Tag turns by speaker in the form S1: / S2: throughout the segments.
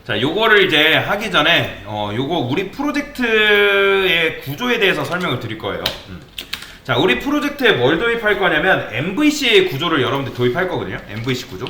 S1: 자, 요거를 이제 하기 전에 요거 우리 프로젝트의 구조에 대해서 설명을 드릴 거예요. 자, 우리 프로젝트에 뭘 도입할 거냐면 MVC의 구조를 여러분들 도입할 거거든요. MVC 구조,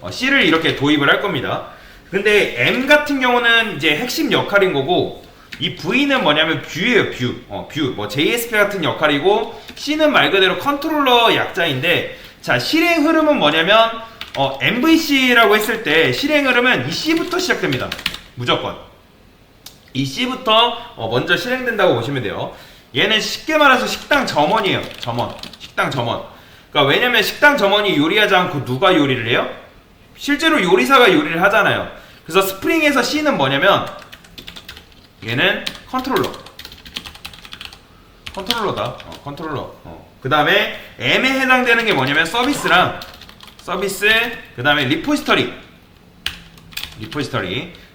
S1: C를 이렇게 도입을 할 겁니다. 근데 M 같은 경우는 이제 핵심 역할인 거고, 이 V는 뭐냐면 뷰예요. 뷰. 뭐 JSP 같은 역할이고, C는 말 그대로 컨트롤러 약자인데, 자, 실행 흐름은 뭐냐면 MVC라고 했을 때 실행 흐름은 이 C부터 시작됩니다. 무조건 이 C부터 먼저 실행된다고 보시면 돼요. 얘는 쉽게 말해서 식당 점원이에요. 식당 점원. 그러니까 왜냐면 식당 점원이 요리하지 않고 누가 요리를 해요? 실제로 요리사가 요리를 하잖아요. 그래서 스프링에서 C는 뭐냐면 얘는 컨트롤러다. 컨트롤러. 그 다음에 M에 해당되는 게 뭐냐면 서비스, 그 다음에 리포지터리,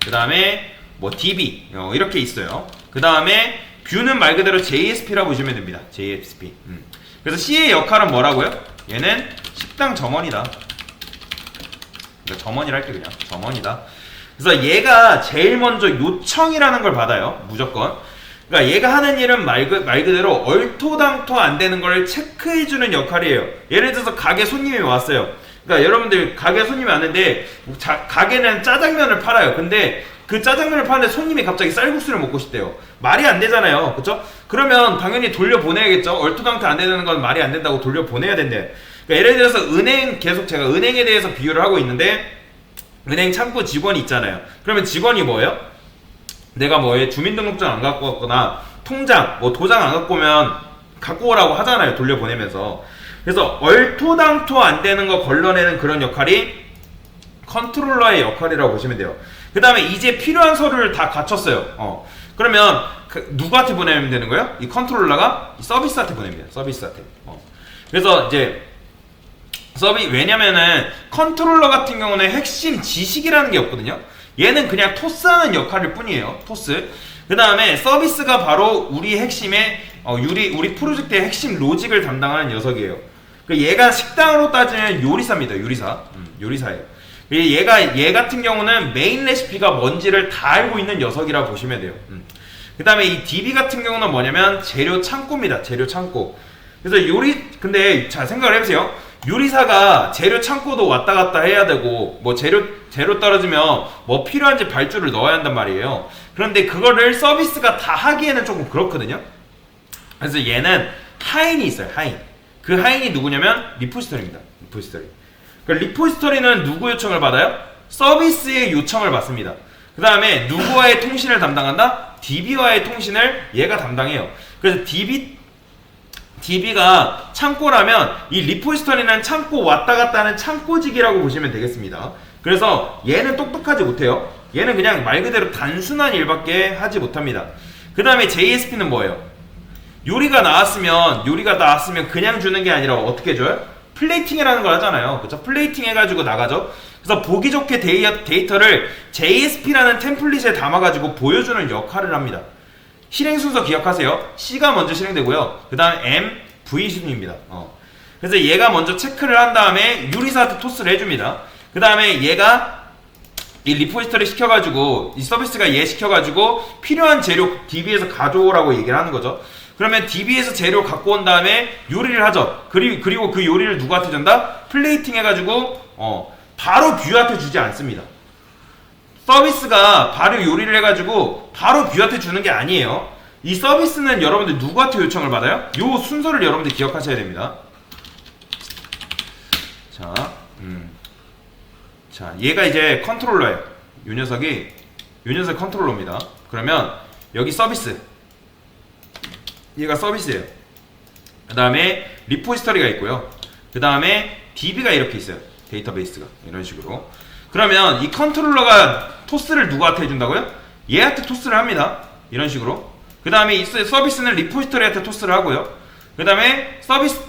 S1: 그 다음에 뭐 DB 이렇게 있어요. 그 다음에 뷰는 말 그대로 JSP라고 보시면 됩니다. JSP. 그래서 C의 역할은 뭐라고요? 얘는 식당 점원이다. 그러니까 점원이라 할게 그냥 점원이다. 그래서 얘가 제일 먼저 요청이라는 걸 받아요. 무조건. 그러니까 얘가 하는 일은 말 그대로 얼토당토 안 되는 걸 체크해주는 역할이에요. 예를 들어서 가게 손님이 왔어요. 그러니까 여러분들 가게 손님이 왔는데 가게는 짜장면을 팔아요. 근데 그 짜장면을 파는데 손님이 갑자기 쌀국수를 먹고 싶대요. 말이 안 되잖아요. 그쵸? 그러면 당연히 돌려보내야겠죠. 얼토당토 안 되는 건 말이 안 된다고 돌려보내야 된대. 그러니까 예를 들어서 계속 제가 은행에 대해서 비유를 하고 있는데, 은행 창구 직원이 있잖아요. 그러면 직원이 뭐예요? 내가 주민등록증 안 갖고 왔거나 통장, 도장 안 갖고 오면 갖고 오라고 하잖아요. 돌려보내면서. 그래서 얼토당토 안 되는 거 걸러내는 그런 역할이 컨트롤러의 역할이라고 보시면 돼요. 그 다음에 이제 필요한 서류를 다 갖췄어요. 그러면 누구한테 보내면 되는 거예요? 이 컨트롤러가 서비스한테 보냅니다. 서비스한테. 그래서 이제 왜냐면은 컨트롤러 같은 경우는 핵심 지식이라는 게 없거든요. 얘는 그냥 토스하는 역할일 뿐이에요. 토스. 그 다음에 서비스가 바로 우리 핵심의 우리 프로젝트의 핵심 로직을 담당하는 녀석이에요. 얘가 식당으로 따지면 요리사입니다. 요리사예요. 얘 같은 경우는 메인 레시피가 뭔지를 다 알고 있는 녀석이라 보시면 돼요. 그 다음에 이 DB 같은 경우는 뭐냐면 재료 창고입니다. 재료 창고. 그래서 근데 자, 생각을 해보세요. 요리사가 재료 창고도 왔다 갔다 해야 되고, 재료 떨어지면 필요한지 발주를 넣어야 한단 말이에요. 그런데 그거를 서비스가 다 하기에는 조금 그렇거든요. 그래서 얘는 하인이 있어요. 그 하인이 누구냐면 리포지터리입니다. 리포지터리는 누구 요청을 받아요? 서비스의 요청을 받습니다. 그 다음에 누구와의 통신을 담당한다? DB와의 통신을 얘가 담당해요. 그래서 DB가 창고라면 이 리포지터리는 창고 왔다 갔다 하는 창고직이라고 보시면 되겠습니다. 그래서 얘는 똑똑하지 못해요. 얘는 그냥 말 그대로 단순한 일밖에 하지 못합니다. 그 다음에 JSP는 뭐예요? 요리가 나왔으면 그냥 주는 게 아니라 어떻게 줘요? 플레이팅이라는 걸 하잖아요. 그쵸? 플레이팅 해가지고 나가죠. 그래서 보기 좋게 데이터를 JSP라는 템플릿에 담아가지고 보여주는 역할을 합니다. 실행 순서 기억하세요. C가 먼저 실행되고요. 그 다음 M, V 순위입니다. 그래서 얘가 먼저 체크를 한 다음에 요리사한테 토스를 해줍니다. 그 다음에 얘가 이 리포지터리 시켜가지고, 이 서비스가 얘 시켜가지고 필요한 재료 DB에서 가져오라고 얘기를 하는 거죠. 그러면 DB에서 재료 갖고 온 다음에 요리를 하죠. 그리고 그 요리를 누구한테 준다? 플레이팅 해가지고 바로 뷰한테 주지 않습니다. 서비스가 바로 요리를 해가지고 바로 뷰한테 주는 게 아니에요. 이 서비스는 여러분들 누구한테 요청을 받아요? 요 순서를 여러분들 기억하셔야 됩니다. 자, 얘가 이제 컨트롤러예요. 요 녀석이 컨트롤러입니다. 그러면 여기 서비스, 얘가 서비스예요. 그 다음에 리포지터리가 있고요. 그 다음에 DB가 이렇게 있어요. 데이터베이스가 이런 식으로. 그러면 이 컨트롤러가 토스를 누구한테 해준다고요? 얘한테 토스를 합니다. 이런 식으로. 그 다음에 이 서비스는 리포지터리한테 토스를 하고요. 그 다음에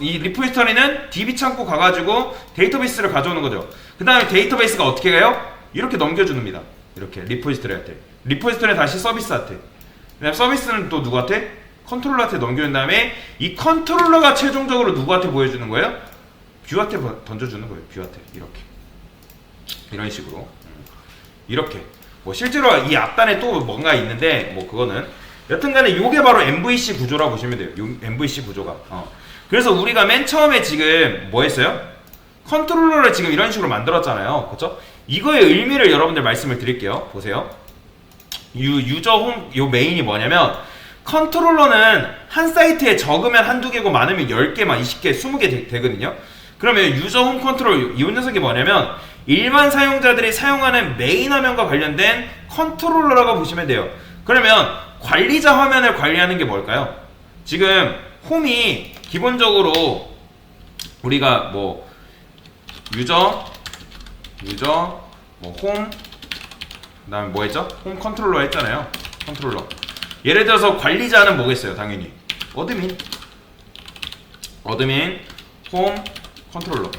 S1: 이 리포지터리는 DB 창고 가가지고 데이터베이스를 가져오는 거죠. 그 다음에 데이터베이스가 어떻게 가요? 이렇게 넘겨줍니다. 이렇게 리포지터리한테. 리포지터리 다시 서비스한테. 그 다음에 서비스는 또 누구한테? 컨트롤러한테 넘겨준 다음에 이 컨트롤러가 최종적으로 누구한테 보여주는 거예요? 뷰한테 던져주는 거예요. 뷰한테. 이렇게. 이런 식으로 이렇게 뭐 실제로 이 앞단에 또 뭔가 있는데 뭐 그거는 여튼간에 요게 바로 MVC 구조라고 보시면 돼요. 요 MVC 구조가. 그래서 우리가 맨 처음에 지금 뭐 했어요? 컨트롤러를 지금 이런 식으로 만들었잖아요. 그쵸? 이거의 의미를 여러분들 말씀을 드릴게요. 보세요. 유저 홈, 요 메인이 뭐냐면 컨트롤러는 한 사이트에 적으면 한두 개고 많으면 10개, 막 20개, 20개 되거든요. 그러면 유저 홈 컨트롤 이 녀석이 뭐냐면 일반 사용자들이 사용하는 메인 화면과 관련된 컨트롤러라고 보시면 돼요. 그러면 관리자 화면을 관리하는 게 뭘까요? 지금 홈이 기본적으로 우리가 뭐 유저 뭐 홈 그다음에 뭐 했죠? 홈 컨트롤러 했잖아요. 컨트롤러. 예를 들어서 관리자는 뭐겠어요? 당연히 어드민 홈 컨트롤러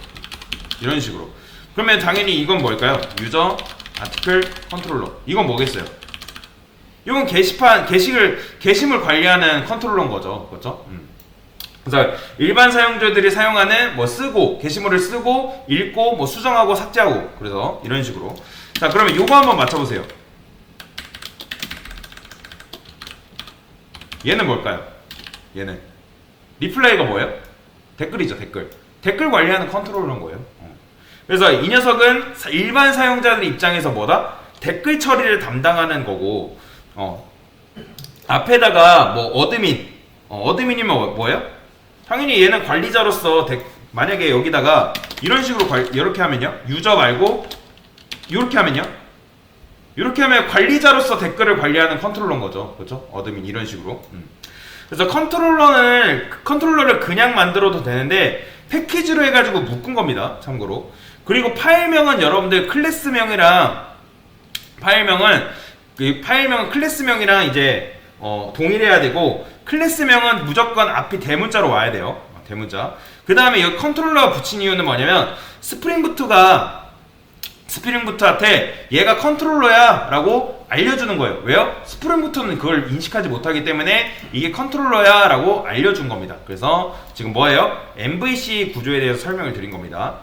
S1: 이런 식으로. 그러면 당연히 이건 뭘까요? 유저 아티클 컨트롤러. 이건 뭐겠어요? 이건 게시물 관리하는 컨트롤러인 거죠. 그렇죠? 그래서 일반 사용자들이 사용하는 뭐 쓰고 게시물을 쓰고 읽고 뭐 수정하고 삭제하고 그래서 이런 식으로. 자, 그러면 요거 한번 맞춰보세요. 얘는 뭘까요? 얘는 리플라이가 뭐예요? 댓글이죠. 댓글 관리하는 컨트롤러인 거예요. 그래서 이 녀석은 일반 사용자들 입장에서 뭐다? 댓글 처리를 담당하는 거고 앞에다가 뭐 어드민이면 뭐예요? 당연히 얘는 관리자로서 만약에 여기다가 이런 식으로 이렇게 하면요, 유저 말고 이렇게 하면요, 이렇게 하면 관리자로서 댓글을 관리하는 컨트롤러인 거죠. 그렇죠? 어드민 이런 식으로. 그래서 컨트롤러를 그냥 만들어도 되는데 패키지로 해가지고 묶은 겁니다. 참고로. 그리고 파일명은 여러분들 클래스명이랑 파일명은 클래스명이랑 이제 동일해야 되고, 클래스명은 무조건 앞이 대문자로 와야 돼요. 대문자. 그 다음에 이 컨트롤러가 붙인 이유는 뭐냐면 스프링부트한테 얘가 컨트롤러야 라고 알려주는 거예요. 왜요? 스프링부트는 그걸 인식하지 못하기 때문에 이게 컨트롤러야 라고 알려준 겁니다. 그래서 지금 뭐예요? MVC 구조에 대해서 설명을 드린 겁니다.